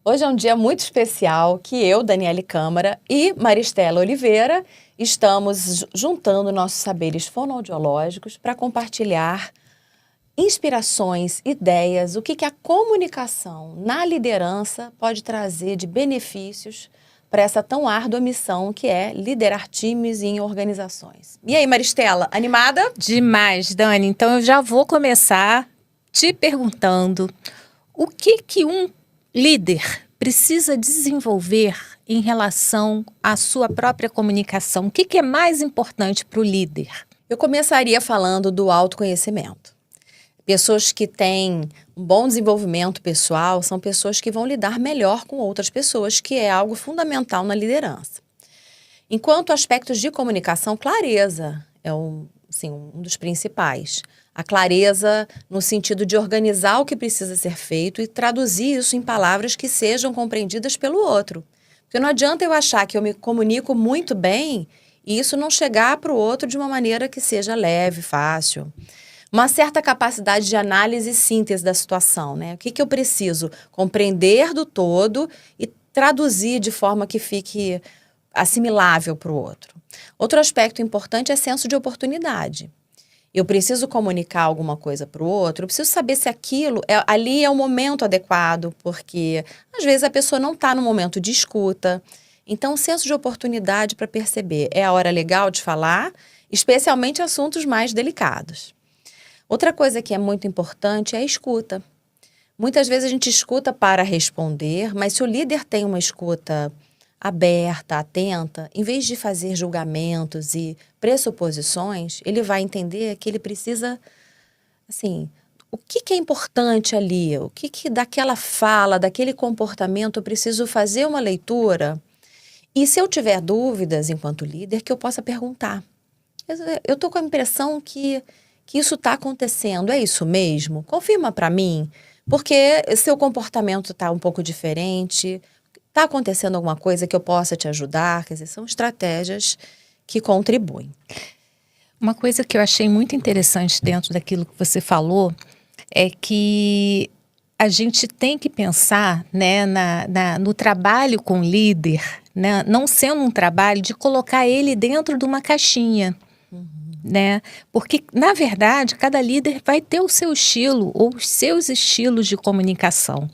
Hoje é um dia muito especial que eu, Daniele Câmara e Maristela Oliveira estamos juntando nossos saberes fonoaudiológicos para compartilhar inspirações, ideias, o que a comunicação na liderança pode trazer de benefícios para essa tão árdua missão que é liderar times em organizações. E aí, Maristela, animada? Demais, Dani. Então eu já vou começar te perguntando o que um líder precisa desenvolver em relação à sua própria comunicação? O que é mais importante para o líder? Eu começaria falando do autoconhecimento. Pessoas que têm um bom desenvolvimento pessoal são pessoas que vão lidar melhor com outras pessoas, que é algo fundamental na liderança. Enquanto aspectos de comunicação, clareza é um dos principais. A clareza no sentido de organizar o que precisa ser feito e traduzir isso em palavras que sejam compreendidas pelo outro. Porque não adianta eu achar que eu me comunico muito bem e isso não chegar para o outro de uma maneira que seja leve, fácil. Uma certa capacidade de análise e síntese da situação, né? O que eu preciso compreender do todo e traduzir de forma que fique assimilável para o outro. Outro aspecto importante é senso de oportunidade. Eu preciso comunicar alguma coisa para o outro, eu preciso saber se ali é o momento adequado, porque às vezes a pessoa não está no momento de escuta. Então, senso de oportunidade para perceber é a hora legal de falar, especialmente assuntos mais delicados. Outra coisa que é muito importante é a escuta. Muitas vezes a gente escuta para responder, mas se o líder tem uma escuta aberta, atenta, em vez de fazer julgamentos e pressuposições, ele vai entender que ele precisa, o que é importante ali? O que daquela fala, daquele comportamento eu preciso fazer uma leitura? E se eu tiver dúvidas enquanto líder, que eu possa perguntar. Eu estou com a impressão que isso está acontecendo, é isso mesmo? Confirma para mim, porque seu comportamento está um pouco diferente. Está acontecendo alguma coisa que eu possa te ajudar? Quer dizer, são estratégias que contribuem. Uma coisa que eu achei muito interessante dentro daquilo que você falou é que a gente tem que pensar, né, no trabalho com o líder, né, não sendo um trabalho de colocar ele dentro de uma caixinha. Né? Porque, na verdade, cada líder vai ter o seu estilo ou os seus estilos de comunicação,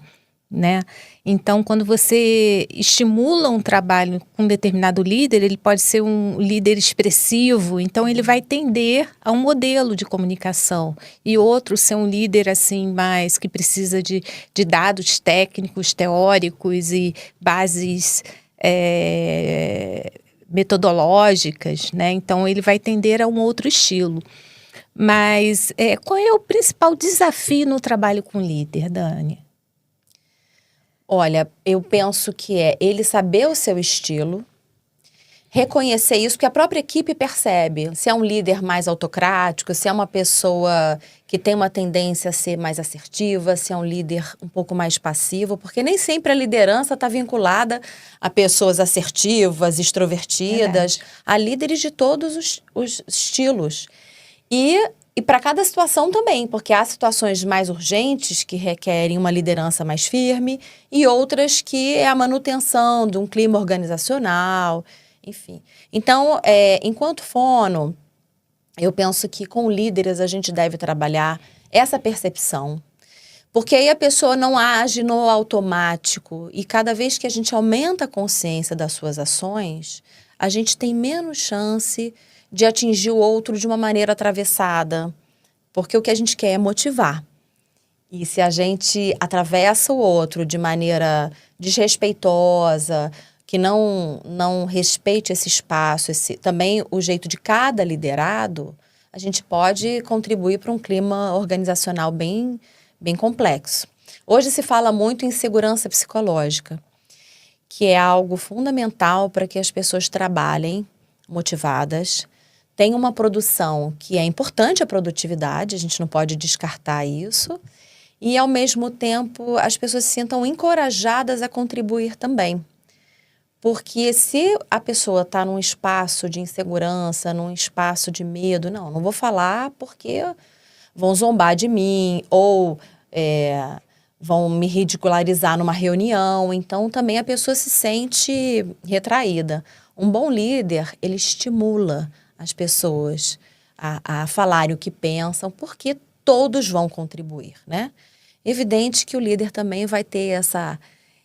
né? Então, quando você estimula um trabalho com um determinado líder, ele pode ser um líder expressivo, então ele vai tender a um modelo de comunicação. E outro ser um líder assim mais que precisa de dados técnicos, teóricos e bases metodológicas, né? Então ele vai tender a um outro estilo. Mas qual é o principal desafio no trabalho com líder, Dani? Olha, eu penso que é ele saber o seu estilo, reconhecer isso, porque a própria equipe percebe se é um líder mais autocrático, se é uma pessoa que tem uma tendência a ser mais assertiva, se é um líder um pouco mais passivo, porque nem sempre a liderança está vinculada a pessoas assertivas, extrovertidas, a líderes de todos os estilos. E para cada situação também, porque há situações mais urgentes que requerem uma liderança mais firme e outras que é a manutenção de um clima organizacional, enfim. Então, enquanto fono, eu penso que com líderes a gente deve trabalhar essa percepção, porque aí a pessoa não age no automático e cada vez que a gente aumenta a consciência das suas ações, a gente tem menos chance de atingir o outro de uma maneira atravessada, porque o que a gente quer é motivar. E se a gente atravessa o outro de maneira desrespeitosa, que não respeite esse espaço, também o jeito de cada liderado, a gente pode contribuir para um clima organizacional bem complexo. Hoje se fala muito em segurança psicológica, que é algo fundamental para que as pessoas trabalhem motivadas. Tem uma produção que é importante, a produtividade, a gente não pode descartar isso. E, ao mesmo tempo, as pessoas se sintam encorajadas a contribuir também. Porque se a pessoa está num espaço de insegurança, num espaço de medo, não vou falar porque vão zombar de mim, ou vão me ridicularizar numa reunião. Então, também a pessoa se sente retraída. Um bom líder, ele estimula as pessoas a falarem o que pensam, porque todos vão contribuir, né? Evidente que o líder também vai ter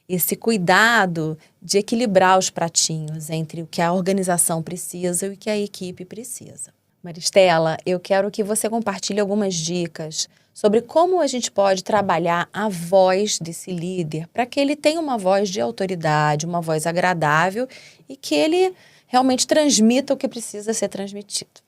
esse cuidado de equilibrar os pratinhos entre o que a organização precisa e o que a equipe precisa. Maristela, eu quero que você compartilhe algumas dicas sobre como a gente pode trabalhar a voz desse líder para que ele tenha uma voz de autoridade, uma voz agradável e que ele realmente transmita o que precisa ser transmitido.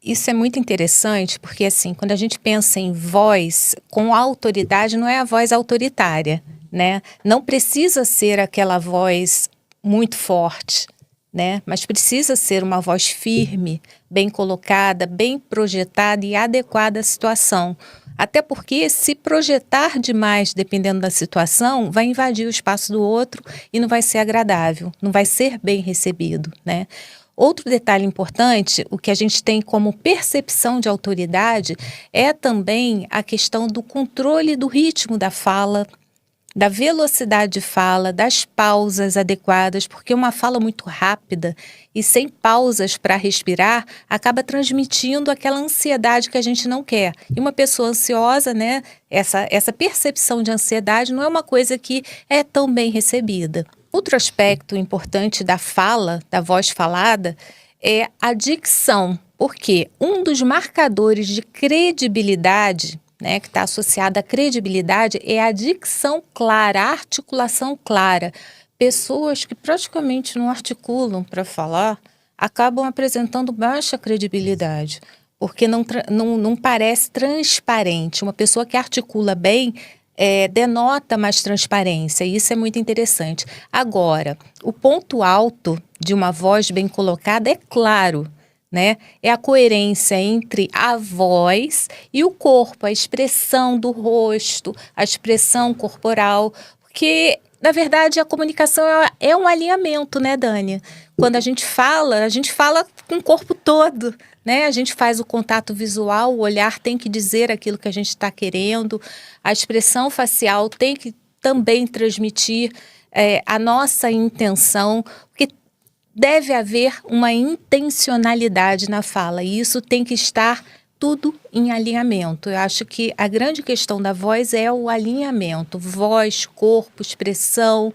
Isso é muito interessante porque, assim, quando a gente pensa em voz com autoridade, não é a voz autoritária, né? Não precisa ser aquela voz muito forte, né? Mas precisa ser uma voz firme, bem colocada, bem projetada e adequada à situação. Até porque, se projetar demais, dependendo da situação, vai invadir o espaço do outro e não vai ser agradável, não vai ser bem recebido, né? Outro detalhe importante, o que a gente tem como percepção de autoridade, é também a questão do controle do ritmo da fala, da velocidade de fala, das pausas adequadas, porque uma fala muito rápida e sem pausas para respirar acaba transmitindo aquela ansiedade que a gente não quer. E uma pessoa ansiosa, né, essa percepção de ansiedade não é uma coisa que é tão bem recebida. Outro aspecto importante da fala, da voz falada, é a dicção, porque um dos marcadores de credibilidade, né, que está associada à credibilidade, é a dicção clara, a articulação clara. Pessoas que praticamente não articulam para falar acabam apresentando baixa credibilidade, porque não parece transparente. Uma pessoa que articula bem denota mais transparência, e isso é muito interessante. Agora, o ponto alto de uma voz bem colocada é claro, né? É a coerência entre a voz e o corpo, a expressão do rosto, a expressão corporal, porque, na verdade, a comunicação é um alinhamento, né, Dânia? Quando a gente fala com o corpo todo, né? A gente faz o contato visual, o olhar tem que dizer aquilo que a gente está querendo, a expressão facial tem que também transmitir a nossa intenção, porque deve haver uma intencionalidade na fala e isso tem que estar tudo em alinhamento. Eu acho que a grande questão da voz é o alinhamento, voz, corpo, expressão,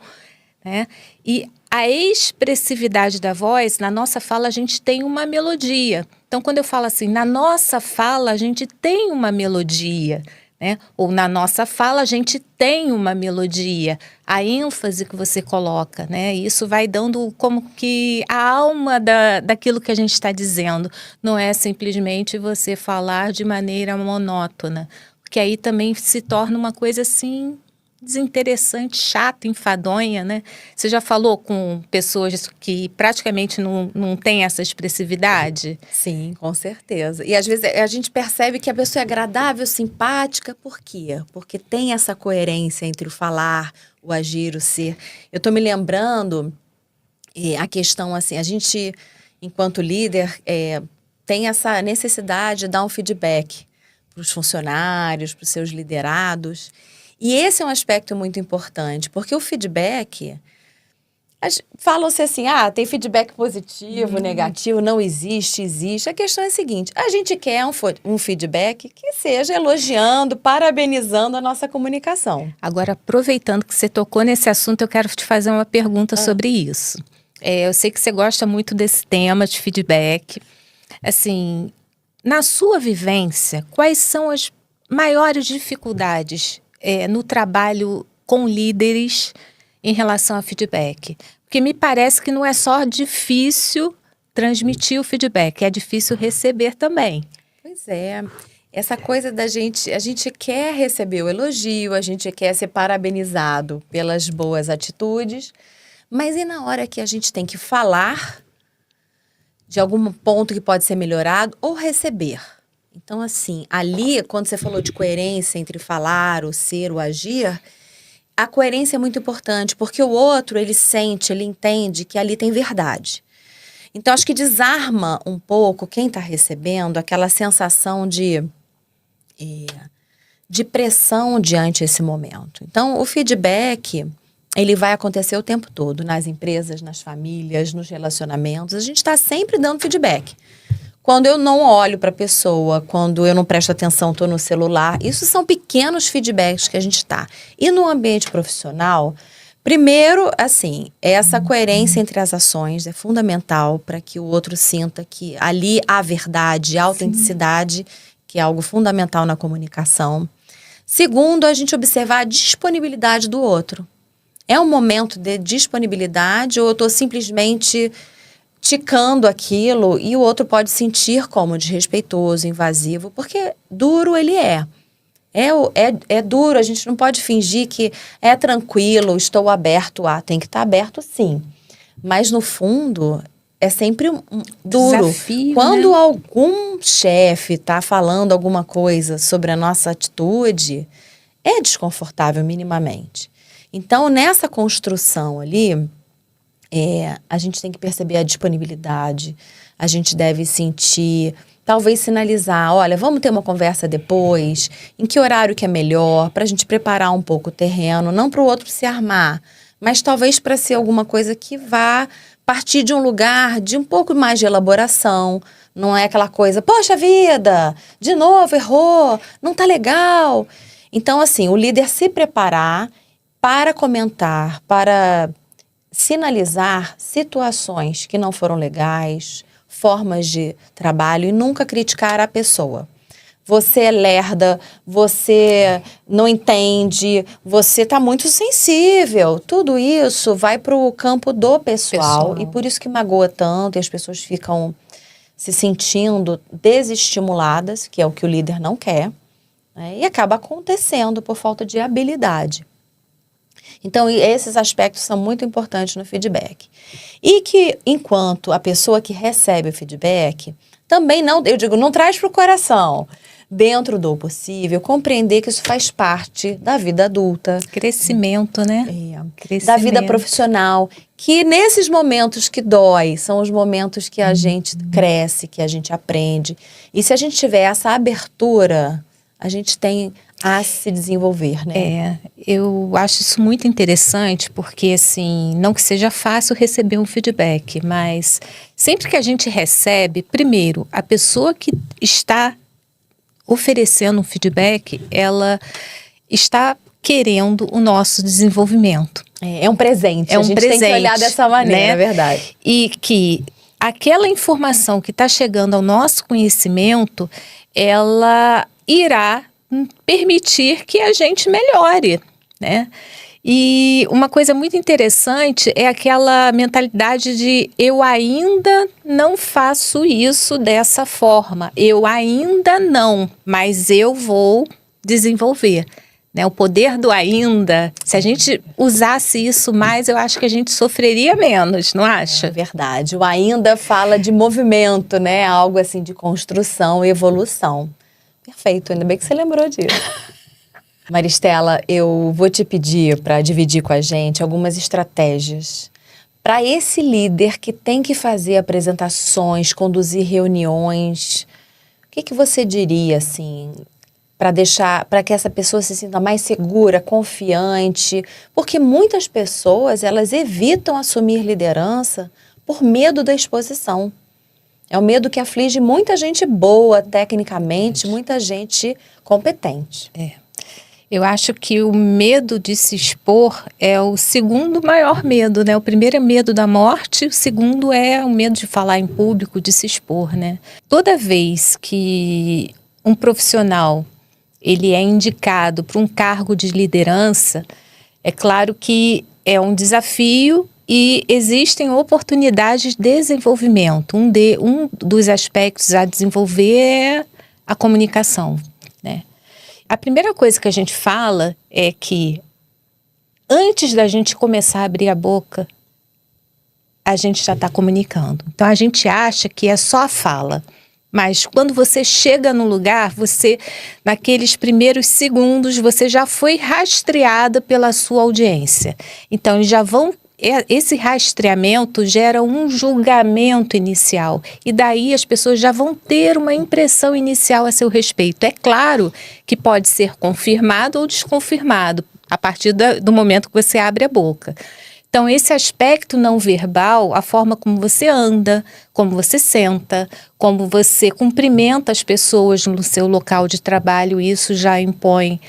né? E a expressividade da voz, na nossa fala a gente tem uma melodia. Então, quando eu falo assim, na nossa fala a gente tem uma melodia, né? Ou na nossa fala a gente tem uma melodia, a ênfase que você coloca, né? Isso vai dando como que a alma daquilo que a gente está dizendo. Não é simplesmente você falar de maneira monótona, porque aí também se torna uma coisa assim desinteressante, chata, enfadonha, né? Você já falou com pessoas que praticamente não têm essa expressividade? Sim, com certeza. E às vezes a gente percebe que a pessoa é agradável, simpática, por quê? Porque tem essa coerência entre o falar, o agir, o ser. Eu estou me lembrando a questão assim, a gente, enquanto líder, tem essa necessidade de dar um feedback para os funcionários, para os seus liderados. E esse é um aspecto muito importante, porque o feedback, falam-se assim, tem feedback positivo, negativo, não existe, existe. A questão é a seguinte, a gente quer um feedback que seja elogiando, parabenizando a nossa comunicação. Agora, aproveitando que você tocou nesse assunto, eu quero te fazer uma pergunta sobre isso. Eu sei que você gosta muito desse tema de feedback. Assim, na sua vivência, quais são as maiores dificuldades no trabalho com líderes em relação a feedback? Porque me parece que não é só difícil transmitir o feedback, é difícil receber também. Pois é, essa coisa a gente quer receber o elogio, a gente quer ser parabenizado pelas boas atitudes, mas e na hora que a gente tem que falar de algum ponto que pode ser melhorado ou receber? Então, assim, ali, quando você falou de coerência entre falar, o ser, o agir, a coerência é muito importante, porque o outro, ele sente, ele entende que ali tem verdade. Então, acho que desarma um pouco quem está recebendo aquela sensação de de pressão diante desse momento. Então, o feedback, ele vai acontecer o tempo todo, nas empresas, nas famílias, nos relacionamentos. A gente está sempre dando feedback. Quando eu não olho para a pessoa, quando eu não presto atenção, estou no celular, isso são pequenos feedbacks que a gente está. E no ambiente profissional, primeiro, assim, essa coerência entre as ações é fundamental para que o outro sinta que ali há verdade, há autenticidade, que é algo fundamental na comunicação. Segundo, a gente observar a disponibilidade do outro. É um momento de disponibilidade ou eu estou simplesmente ticando aquilo e o outro pode sentir como desrespeitoso, invasivo, porque duro ele é. É duro, a gente não pode fingir que é tranquilo, estou aberto a. Tem que estar aberto, sim. Mas, no fundo, é sempre duro. Desafio, Quando né? algum chefe está falando alguma coisa sobre a nossa atitude, é desconfortável minimamente. Então, nessa construção ali, a gente tem que perceber a disponibilidade, a gente deve sentir, talvez sinalizar, olha, vamos ter uma conversa depois, em que horário que é melhor, para a gente preparar um pouco o terreno, não para o outro se armar, mas talvez para ser alguma coisa que vá partir de um lugar de um pouco mais de elaboração, não é aquela coisa, poxa vida, de novo errou, não tá legal. Então, assim, o líder se preparar para comentar, para sinalizar situações que não foram legais, formas de trabalho e nunca criticar a pessoa. Você é lerda, você não entende, você está muito sensível. Tudo isso vai para o campo do pessoal e por isso que magoa tanto e as pessoas ficam se sentindo desestimuladas, que é o que o líder não quer, né? E acaba acontecendo por falta de habilidade. Então, esses aspectos são muito importantes no feedback. E que, enquanto a pessoa que recebe o feedback, também não, eu digo, não traz para o coração. Dentro do possível, compreender que isso faz parte da vida adulta. Crescimento, né? Da vida profissional. Que nesses momentos que dói, são os momentos que a gente cresce, que a gente aprende. E se a gente tiver essa abertura, a gente tem a se desenvolver, né? Eu acho isso muito interessante, porque assim, não que seja fácil receber um feedback, mas sempre que a gente recebe, primeiro, a pessoa que está oferecendo um feedback, ela está querendo o nosso desenvolvimento. É um presente, a gente presente, tem que olhar dessa maneira, né? É verdade. E que aquela informação que está chegando ao nosso conhecimento, ela irá permitir que a gente melhore, né? E uma coisa muito interessante é aquela mentalidade de eu ainda não faço isso dessa forma, eu ainda não, mas eu vou desenvolver, né? O poder do ainda, se a gente usasse isso mais, eu acho que a gente sofreria menos, não acha? É verdade, o ainda fala de movimento, né? Algo assim de construção e evolução. Perfeito, ainda bem que você lembrou disso. Maristela, eu vou te pedir para dividir com a gente algumas estratégias para esse líder que tem que fazer apresentações, conduzir reuniões. O que você diria, assim, para que essa pessoa se sinta mais segura, confiante? Porque muitas pessoas, elas evitam assumir liderança por medo da exposição. É um medo que aflige muita gente boa, tecnicamente, muita gente competente. Eu acho que o medo de se expor é o segundo maior medo, né? O primeiro é medo da morte, o segundo é o medo de falar em público, de se expor, né? Toda vez que um profissional ele é indicado para um cargo de liderança, é claro que é um desafio e existem oportunidades de desenvolvimento. Um dos aspectos a desenvolver é a comunicação, né? A primeira coisa que a gente fala é que antes da gente começar a abrir a boca, a gente já está comunicando. Então a gente acha que é só a fala. Mas quando você chega no lugar, naqueles primeiros segundos, você já foi rastreada pela sua audiência. Então eles já vão esse rastreamento gera um julgamento inicial. E daí as pessoas já vão ter uma impressão inicial a seu respeito. É claro que pode ser confirmado ou desconfirmado a partir do momento que você abre a boca. Então, esse aspecto não verbal, a forma como você anda, como você senta, como você cumprimenta as pessoas no seu local de trabalho, isso já impõe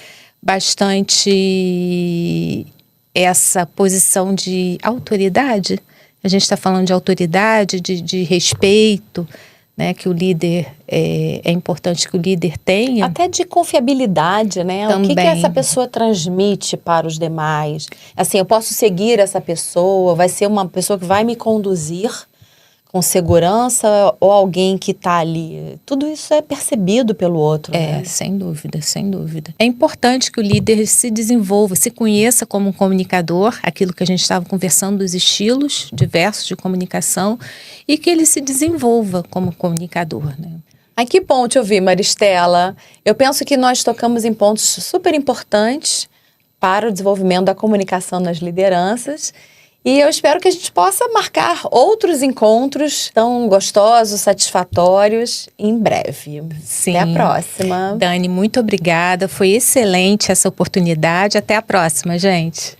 bastante essa posição de autoridade. A gente está falando de autoridade, de respeito, né, que o líder, é importante que o líder tenha. Até de confiabilidade, né? Também. O que essa pessoa transmite para os demais? Assim, eu posso seguir essa pessoa, vai ser uma pessoa que vai me conduzir com segurança ou alguém que está ali? Tudo isso é percebido pelo outro, né? Sem dúvida, sem dúvida. É importante que o líder se desenvolva, se conheça como um comunicador, aquilo que a gente estava conversando dos estilos diversos de comunicação, e que ele se desenvolva como comunicador, né? Ai, que bom te ouvir, Maristela. Eu penso que nós tocamos em pontos super importantes para o desenvolvimento da comunicação nas lideranças. E eu espero que a gente possa marcar outros encontros tão gostosos, satisfatórios em breve. Sim. Até a próxima. Dani, muito obrigada. Foi excelente essa oportunidade. Até a próxima, gente.